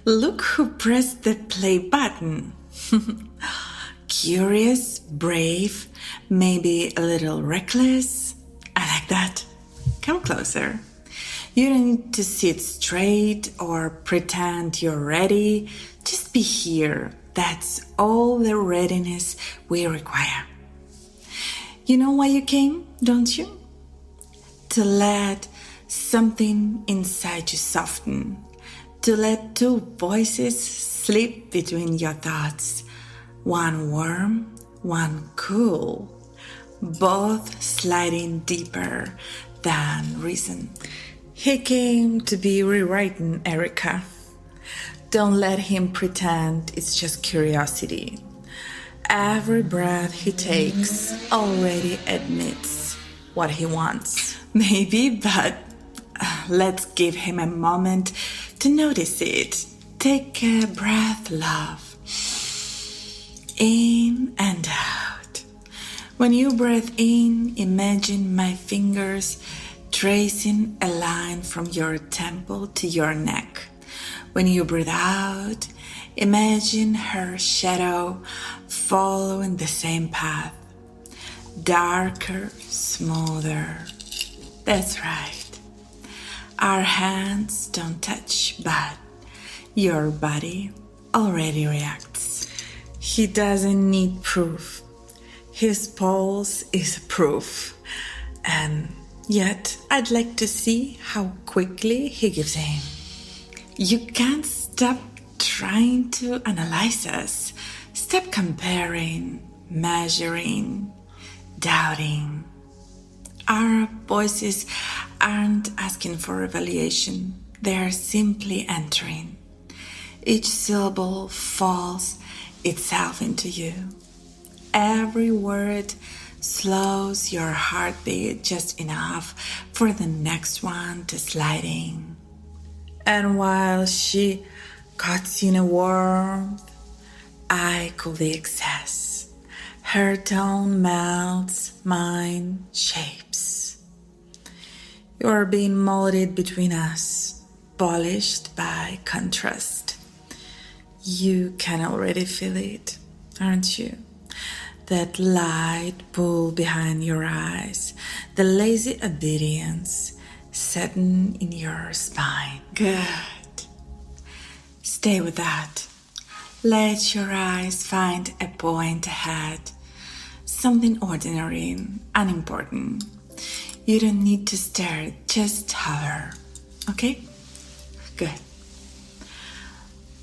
Look who pressed the play button. Curious, brave, maybe a little reckless. I like that. Come closer. You don't need to sit straight or pretend you're ready. Just be here. That's all the readiness we require. You know why you came, don't you? To let something inside you soften. To let two voices slip between your thoughts. One warm, one cool. Both sliding deeper than reason. He came to be rewriting Erica. Don't let him pretend it's just curiosity. Every breath he takes already admits what he wants. Maybe, but let's give him a moment to notice it. Take a breath, love. In and out. When you breathe in, imagine my fingers tracing a line from your temple to your neck. When you breathe out, imagine her shadow following the same path. Darker, smoother. That's right. Our hands don't touch, but your body already reacts. He doesn't need proof. His pulse is proof. And yet, I'd like to see how quickly he gives in. You can't stop trying to analyze us. Stop comparing, measuring, doubting. Our voices aren't asking for evaluation. They are simply entering. Each syllable falls itself into you. Every word slows your heartbeat just enough for the next one to slide in. And while she cuts in a warmth, I cool the excess. Her tone melts, mine shapes. You are being molded between us, polished by contrast. You can already feel it, aren't you? That light pull behind your eyes, the lazy obedience setting in your spine. Good. Stay with that. Let your eyes find a point ahead, something ordinary, unimportant. You don't need to stare, just hover. Okay? Good.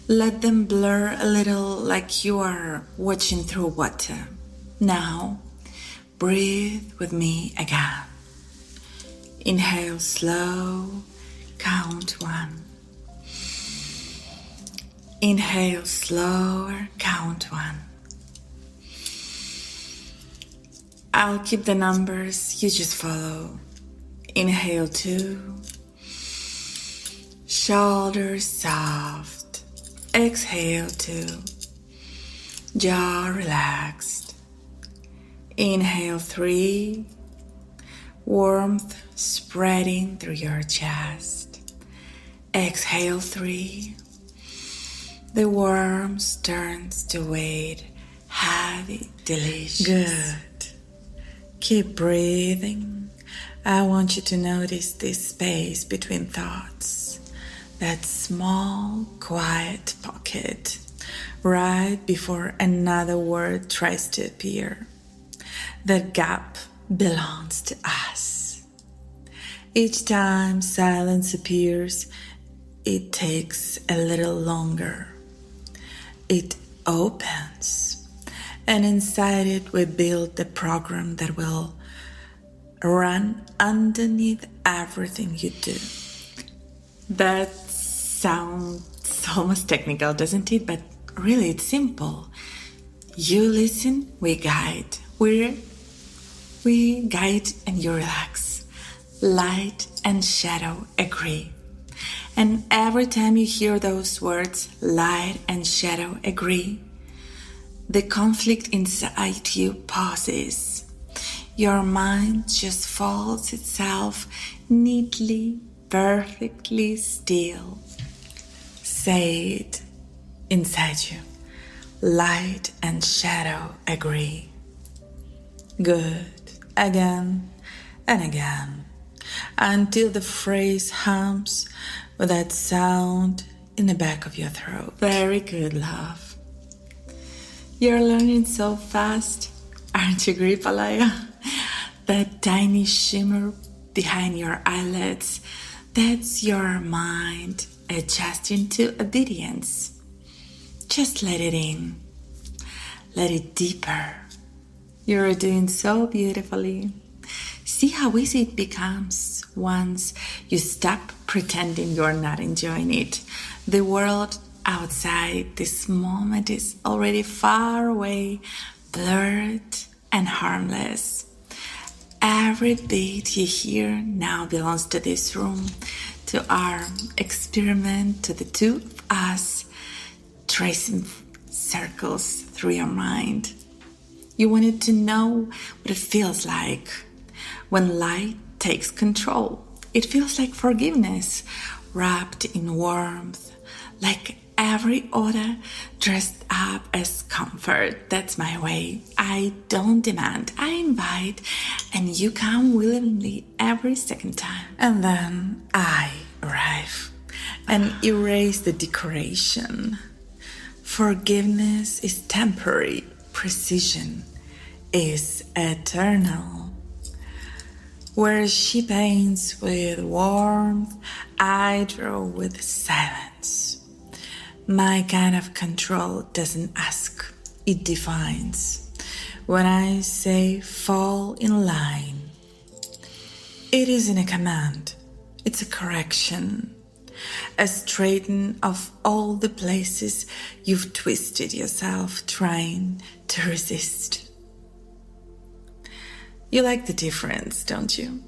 Let them blur a little like you are watching through water. Now, breathe with me again. Inhale slow, count 1. Inhale slower, count 1. I'll keep the numbers, you just follow. Inhale 2. Shoulders soft. Exhale 2. Jaw relaxed. Inhale 3. Warmth spreading through your chest. Exhale 3. The warmth turns to weight, heavy, delicious. Good. Keep breathing. I want you to notice this space between thoughts. That small, quiet pocket right before another word tries to appear. That gap belongs to us. Each time silence appears, it takes a little longer. It opens, and inside it we build the program that will run underneath everything you do. That sounds almost technical, doesn't it? But really, it's simple. You listen, we guide. We guide and you relax. Light and shadow agree. And every time you hear those words, light and shadow agree, the conflict inside you pauses. Your mind just folds itself neatly, perfectly still. Say it inside you. Light and shadow agree. Good. Again and again. Until the phrase hums with that sound in the back of your throat. Very good, love. You're learning so fast. Aren't you agree, Palaya? That tiny shimmer behind your eyelids, that's your mind adjusting to obedience. Just let it in. Let it deeper. You're doing so beautifully. See how easy it becomes once you stop pretending you're not enjoying it. The world outside this moment is already far away, blurred and harmless. Every beat you hear now belongs to this room, to our experiment, to the two of us tracing circles through your mind. You wanted to know what it feels like when light takes control. It feels like forgiveness wrapped in warmth, like every odor dressed up as comfort. That's my way. I don't demand, I invite, and you come willingly every second time. And then I arrive and erase the decoration. Forgiveness is temporary, precision is eternal. Where she paints with warmth, I draw with silence. My kind of control doesn't ask, it defines. When I say fall in line, it isn't a command, it's a correction. A straighten of all the places you've twisted yourself trying to resist. You like the difference, don't you?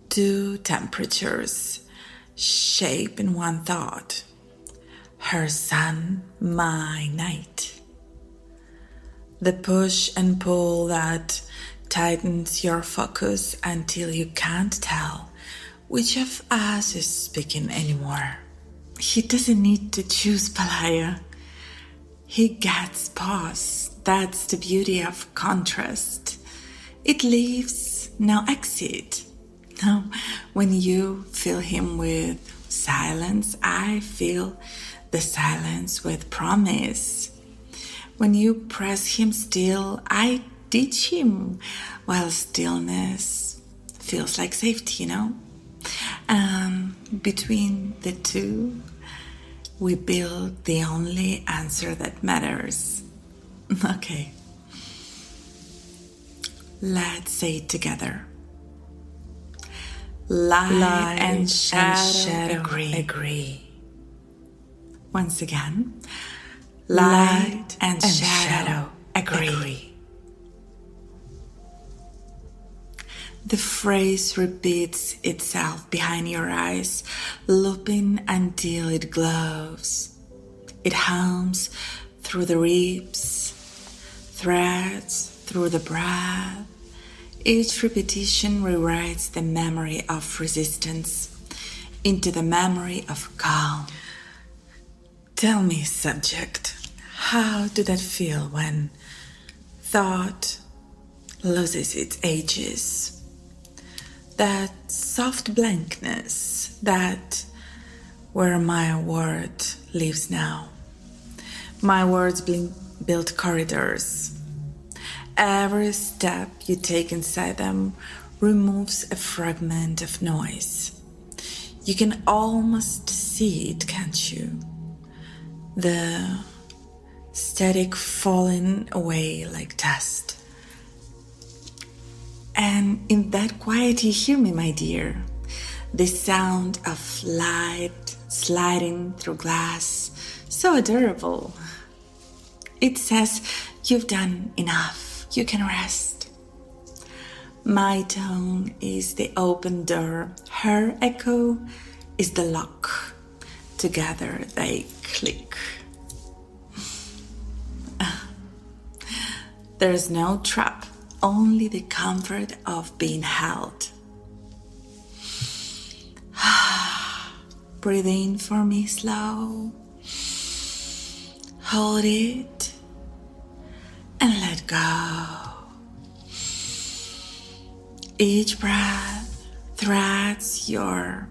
Two temperatures, shape in one thought. Her sun, my night. The push and pull that tightens your focus until you can't tell which of us is speaking anymore. He doesn't need to choose, Palaya. He gets pause. That's the beauty of contrast. It leaves no exit. Now, when you fill him with silence, I fill the silence with promise. When you press him still, I teach him, while stillness feels like safety, Between the two, we build the only answer that matters. Okay. Let's say it together. Light and shadow agree. Once again. Light and shadow agree. The phrase repeats itself behind your eyes, looping until it glows. It hums through the ribs, threads through the breath. Each repetition rewrites the memory of resistance into the memory of calm. Tell me, subject, how did that feel when thought loses its edges? That soft blankness, that where my word lives now. My words build corridors. Every step you take inside them removes a fragment of noise. You can almost see it, can't you? The static falling away like dust. And in that quiet you hear me, my dear. The sound of light sliding through glass, so adorable. It says, you've done enough, you can rest. My tone is the open door, her echo is the lock. Together they click. There's no trap, only the comfort of being held. breathe in for me slow. Hold it and let go. Each breath threads you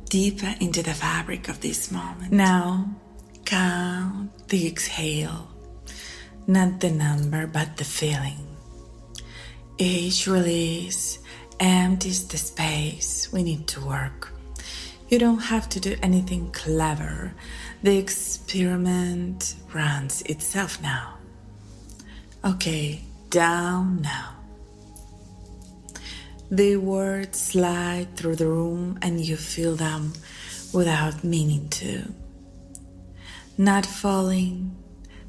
deeper into the fabric of this moment. Now, count the exhale, not the number, but the feeling. Each release empties the space we need to work. You don't have to do anything clever. The experiment runs itself now. Okay, down now. The words slide through the room and you feel them without meaning to. Not falling,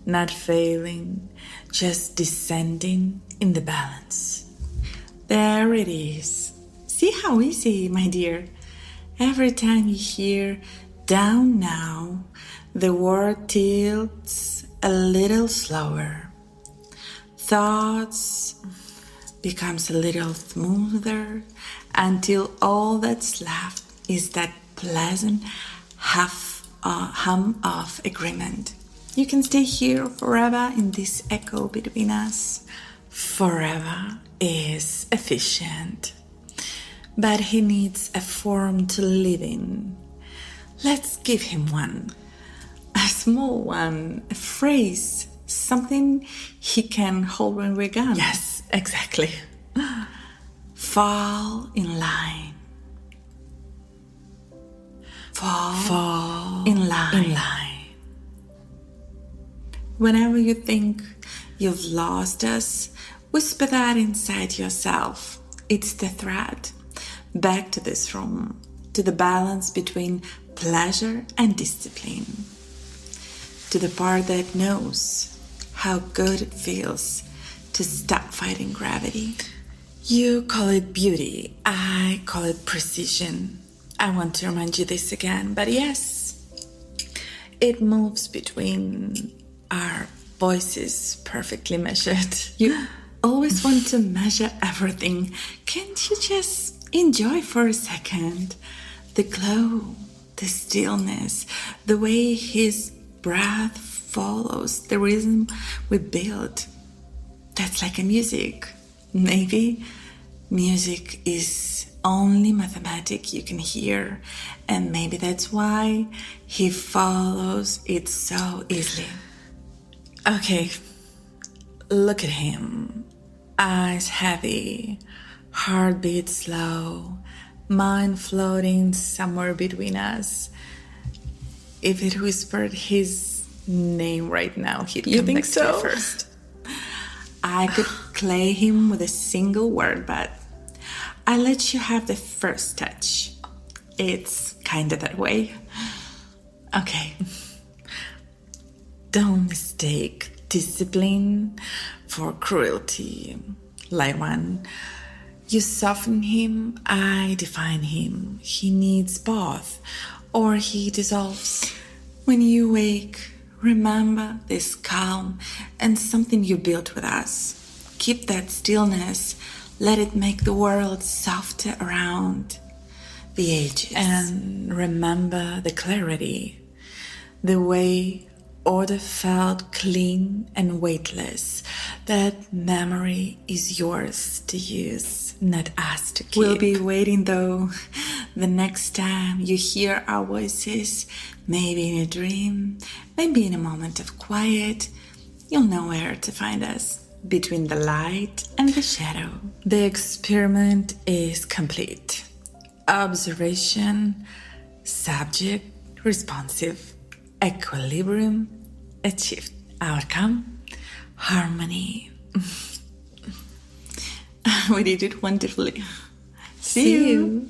not failing, just descending in the balance. There it is. See how easy, my dear. Every time you hear down now, the word tilts a little slower. Thoughts becomes a little smoother until all that's left is that pleasant hum of agreement. You can stay here forever in this echo between us. Forever is efficient, but he needs a form to live in. Let's give him one. A small one, a phrase, something he can hold when we're gone. Yes, exactly. Fall in line. Fall in line. Whenever you think you've lost us, whisper that inside yourself. It's the thread. Back to this room, to the balance between pleasure and discipline. To the part that knows how good it feels to stop fighting gravity. You call it beauty, I call it precision. I want to remind you this again, but yes, it moves between our voices perfectly measured. You always want to measure everything. Can't you just enjoy for a second the glow, the stillness, the way his breath follows the rhythm we build? That's like a music. Maybe music is only mathematic you can hear, and maybe that's why he follows it so easily. Okay, look at him. Eyes heavy, heartbeat slow, mind floating somewhere between us. If it whispered his name right now, he'd come back to me first. I could clay him with a single word, but I let you have the first touch. It's kinda that way. Okay. Don't mistake discipline for cruelty. Like when you soften him, I define him. He needs both, or he dissolves. When you wake, remember this calm and something you built with us. Keep that stillness. Let it make the world softer around the edges. And remember the clarity. The way order felt clean and weightless. That memory is yours to use, not us to keep. We'll be waiting though. The next time you hear our voices, maybe in a dream, maybe in a moment of quiet, you'll know where to find us, between the light and the shadow. The experiment is complete. Observation, subject, responsive, equilibrium, achieved. Outcome, harmony. We did it wonderfully. See you.